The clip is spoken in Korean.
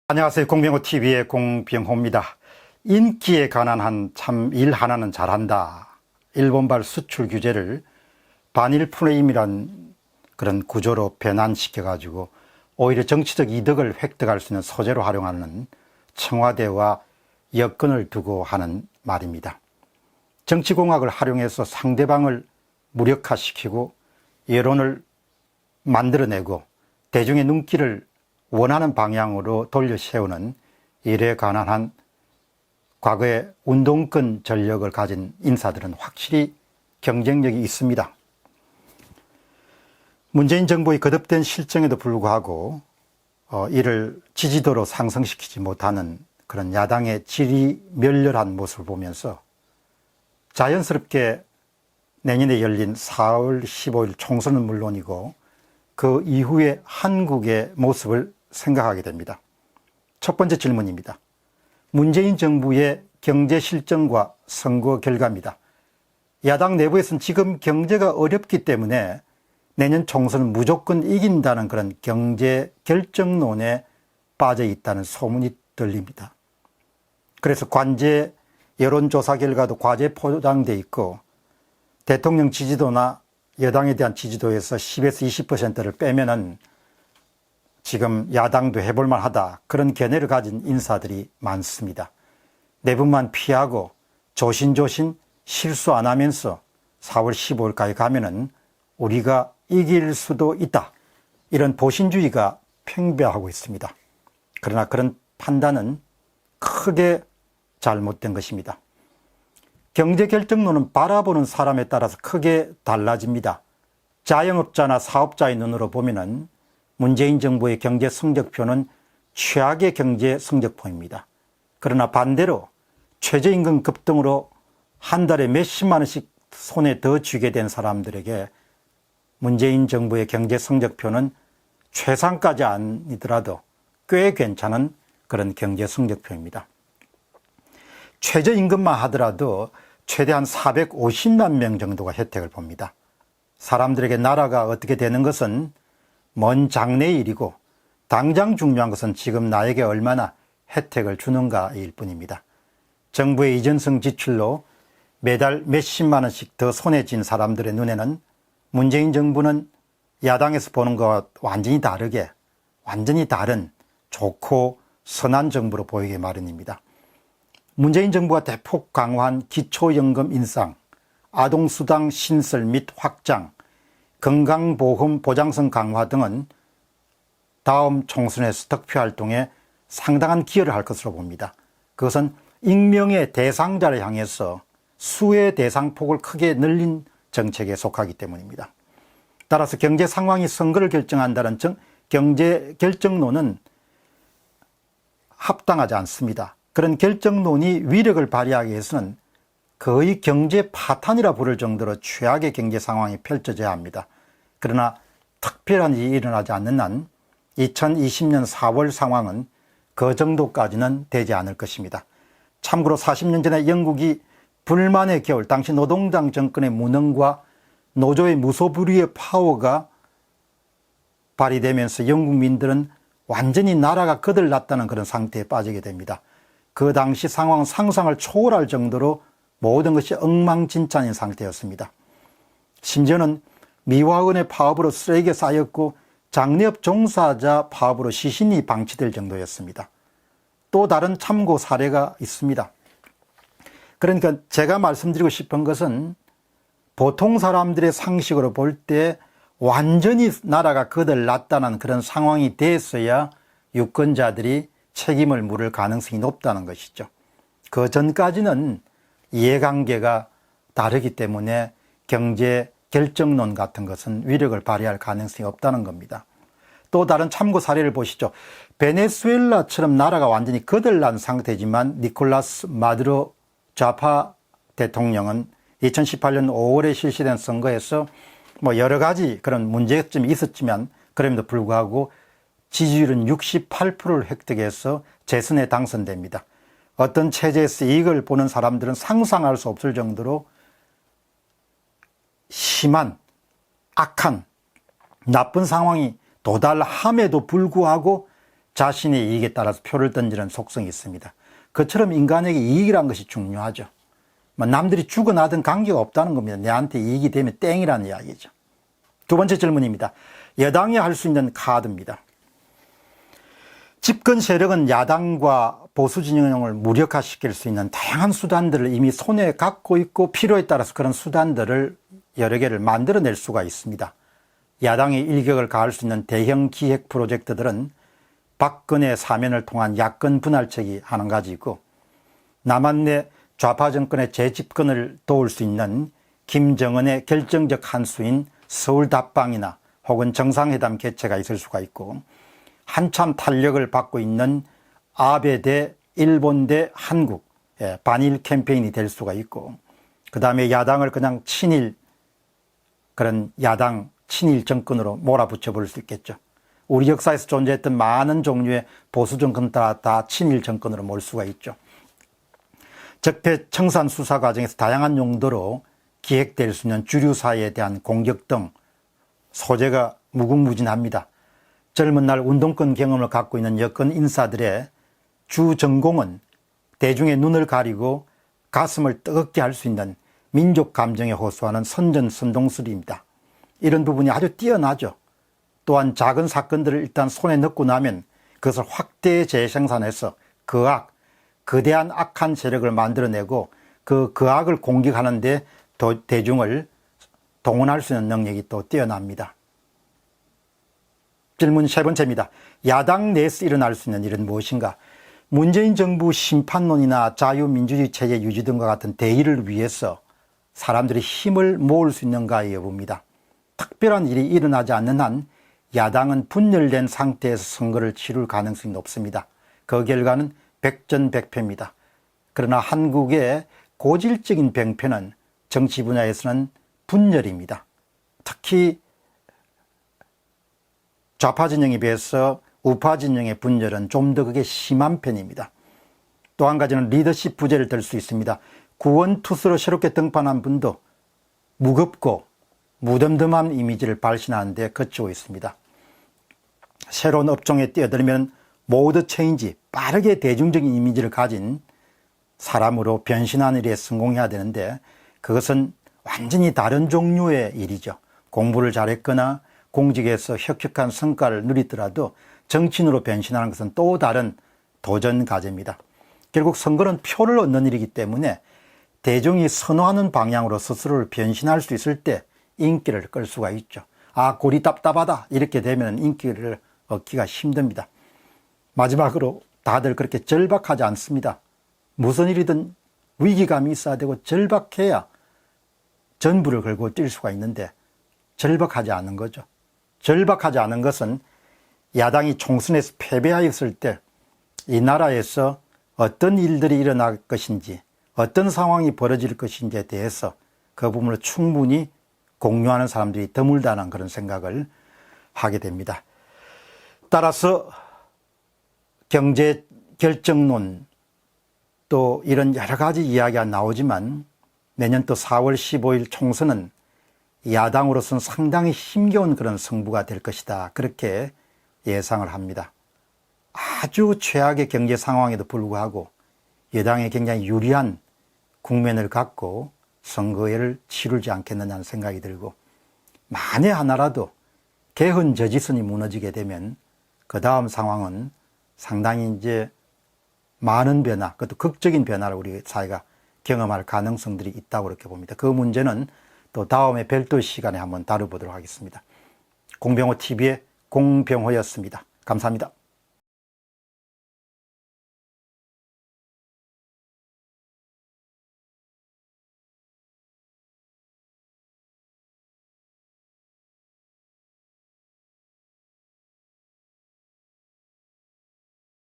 안녕하세요. 공병호TV의 공병호입니다. 인기에 관한 한 참 일 하나는 잘한다. 일본발 수출 규제를 반일 프레임이란 그런 구조로 변환시켜가지고 오히려 정치적 이득을 획득할 수 있는 소재로 활용하는 청와대와 여건을 두고 하는 말입니다. 정치공학을 활용해서 상대방을 무력화시키고 여론을 만들어내고 대중의 눈길을 원하는 방향으로 돌려 세우는 일에 관한 한 과거의 운동권 전력을 가진 인사들은 확실히 경쟁력이 있습니다. 문재인 정부의 거듭된 실정에도 불구하고 이를 지지도로 상승시키지 못하는 그런 야당의 질이 멸렬한 모습을 보면서 자연스럽게 내년에 열린 4월 15일 총선은 물론이고 그 이후의 한국의 모습을 생각하게 됩니다. 첫 번째 질문입니다. 문재인 정부의 경제 실정과 선거 결과입니다. 야당 내부에서는 지금 경제가 어렵기 때문에 내년 총선은 무조건 이긴다는 그런 경제 결정론에 빠져 있다는 소문이 들립니다. 그래서 관제 여론조사 결과도 과제 포장돼 있고 대통령 지지도나 여당에 대한 지지도에서 10에서 20%를 빼면은 지금 야당도 해볼 만하다, 그런 견해를 가진 인사들이 많습니다. 내분만 피하고 조신조신 실수 안 하면서 4월 15일까지 가면은 우리가 이길 수도 있다, 이런 보신주의가 팽배하고 있습니다. 그러나 그런 판단은 크게 잘못된 것입니다. 경제결정론은 바라보는 사람에 따라서 크게 달라집니다. 자영업자나 사업자의 눈으로 보면은 문재인 정부의 경제 성적표는 최악의 경제 성적표입니다. 그러나 반대로 최저임금 급등으로 한 달에 몇십만 원씩 손에 더 쥐게 된 사람들에게 문재인 정부의 경제 성적표는 최상까지 아니더라도 꽤 괜찮은 그런 경제 성적표입니다. 최저임금만 하더라도 최대한 450만 명 정도가 혜택을 봅니다. 사람들에게 나라가 어떻게 되는 것은 먼 장래의 일이고 당장 중요한 것은 지금 나에게 얼마나 혜택을 주는가일 뿐입니다. 정부의 이전성 지출로 매달 몇십만 원씩 더 손에 쥔 사람들의 눈에는 문재인 정부는 야당에서 보는 것과 완전히 다르게, 완전히 다른 좋고 선한 정부로 보이기 마련입니다. 문재인 정부가 대폭 강화한 기초연금 인상, 아동수당 신설 및 확장, 건강보험 보장성 강화 등은 다음 총선에서 득표활동에 상당한 기여를 할 것으로 봅니다. 그것은 익명의 대상자를 향해서 수의 대상폭을 크게 늘린 정책에 속하기 때문입니다. 따라서 경제 상황이 선거를 결정한다는 경제 결정론은 합당하지 않습니다. 그런 결정론이 위력을 발휘하기 위해서는 거의 경제 파탄이라 부를 정도로 최악의 경제 상황이 펼쳐져야 합니다. 그러나 특별한 일이 일어나지 않는 한 2020년 4월 상황은 그 정도까지는 되지 않을 것입니다. 참고로 40년 전에 영국이 불만의 겨울, 당시 노동당 정권의 무능과 노조의 무소불위의 파워가 발휘되면서 영국민들은 완전히 나라가 거들났다는 그런 상태에 빠지게 됩니다. 그 당시 상황은 상상을 초월할 정도로 모든 것이 엉망진창인 상태였습니다. 심지어는 미화원의 파업으로 쓰레기가 쌓였고 장례업 종사자 파업으로 시신이 방치될 정도였습니다. 또 다른 참고 사례가 있습니다. 그러니까 제가 말씀드리고 싶은 것은 보통 사람들의 상식으로 볼 때 완전히 나라가 거들났다는 그런 상황이 됐어야 유권자들이 책임을 물을 가능성이 높다는 것이죠. 그 전까지는 이해관계가 다르기 때문에 경제 결정론 같은 것은 위력을 발휘할 가능성이 없다는 겁니다. 또 다른 참고 사례를 보시죠. 베네수엘라처럼 나라가 완전히 거들난 상태지만 니콜라스 마두로 좌파 대통령은 2018년 5월에 실시된 선거에서 여러 가지 그런 문제점이 있었지만 그럼에도 불구하고 지지율은 68%를 획득해서 재선에 당선됩니다. 어떤 체제에서 이익을 보는 사람들은 상상할 수 없을 정도로 심한, 악한, 나쁜 상황이 도달함에도 불구하고 자신의 이익에 따라서 표를 던지는 속성이 있습니다. 그처럼 인간에게 이익이라는 것이 중요하죠. 남들이 죽어나든 관계가 없다는 겁니다. 내한테 이익이 되면 땡이라는 이야기죠. 두 번째 질문입니다. 여당이 할 수 있는 카드입니다. 집권 세력은 야당과 보수 진영을 무력화시킬 수 있는 다양한 수단들을 이미 손에 갖고 있고 필요에 따라서 그런 수단들을 여러 개를 만들어낼 수가 있습니다. 야당이 일격을 가할 수 있는 대형 기획 프로젝트들은 박근혜 사면을 통한 야권 분할책이 하나 가지고 남한내 좌파 정권의 재집권을 도울 수 있는 김정은의 결정적 한 수인 서울 답방이나 혹은 정상회담 개최가 있을 수가 있고 한참 탄력을 받고 있는 아베 대 일본 대 한국 반일 캠페인이 될 수가 있고 그 다음에 야당을 그냥 친일 그런 야당 친일 정권으로 몰아붙여 볼 수 있겠죠. 우리 역사에서 존재했던 많은 종류의 보수 정권 다 친일 정권으로 몰 수가 있죠. 적폐 청산 수사 과정에서 다양한 용도로 기획될 수 있는 주류 사회에 대한 공격 등 소재가 무궁무진합니다. 젊은 날 운동권 경험을 갖고 있는 여권 인사들의 주 전공은 대중의 눈을 가리고 가슴을 뜨겁게 할 수 있는 민족 감정에 호소하는 선전선동술입니다. 이런 부분이 아주 뛰어나죠. 또한 작은 사건들을 일단 손에 넣고 나면 그것을 확대 재생산해서 거대한 악한 세력을 만들어내고 그 악을 공격하는 데 대중을 동원할 수 있는 능력이 또 뛰어납니다. 질문 세 번째입니다. 야당 내에서 일어날 수 있는 일은 무엇인가? 문재인 정부 심판론이나 자유민주주의 체제 유지 등과 같은 대의를 위해서 사람들이 힘을 모을 수 있는가의 여부입니다. 특별한 일이 일어나지 않는 한 야당은 분열된 상태에서 선거를 치룰 가능성이 높습니다. 그 결과는 백전백패입니다. 그러나 한국의 고질적인 병폐는 정치 분야에서는 분열입니다. 특히 좌파 진영에 비해서 우파 진영의 분열은 좀 더 그게 심한 편입니다. 또 한 가지는 리더십 부재를 들 수 있습니다. 구원투수로 새롭게 등판한 분도 무겁고 무덤덤한 이미지를 발신하는 데 거치고 있습니다. 새로운 업종에 뛰어들면 모드 체인지, 빠르게 대중적인 이미지를 가진 사람으로 변신하는 일에 성공해야 되는데 그것은 완전히 다른 종류의 일이죠. 공부를 잘했거나 공직에서 혁혁한 성과를 누리더라도 정치인으로 변신하는 것은 또 다른 도전 과제입니다. 결국 선거는 표를 얻는 일이기 때문에 대중이 선호하는 방향으로 스스로를 변신할 수 있을 때 인기를 끌 수가 있죠. 골이 답답하다 이렇게 되면 인기를 얻기가 힘듭니다. 마지막으로 다들 그렇게 절박하지 않습니다. 무슨 일이든 위기감이 있어야 되고 절박해야 전부를 걸고 뛸 수가 있는데 절박하지 않은 거죠. 절박하지 않은 것은 야당이 총선에서 패배하였을 때 이 나라에서 어떤 일들이 일어날 것인지 어떤 상황이 벌어질 것인지에 대해서 그 부분을 충분히 공유하는 사람들이 드물다는 그런 생각을 하게 됩니다. 따라서 경제 결정론 또 이런 여러 가지 이야기가 나오지만 내년 또 4월 15일 총선은 야당으로서는 상당히 힘겨운 그런 승부가 될 것이다. 그렇게 예상을 합니다. 아주 최악의 경제 상황에도 불구하고 여당에 굉장히 유리한 국면을 갖고 선거를 치르지 않겠느냐는 생각이 들고 만에 하나라도 개헌 저지선이 무너지게 되면 그 다음 상황은 상당히 이제 많은 변화, 그것도 극적인 변화를 우리 사회가 경험할 가능성들이 있다고 그렇게 봅니다. 그 문제는 또 다음에 별도 시간에 한번 다뤄보도록 하겠습니다. 공병호 TV의 공병호였습니다. 감사합니다.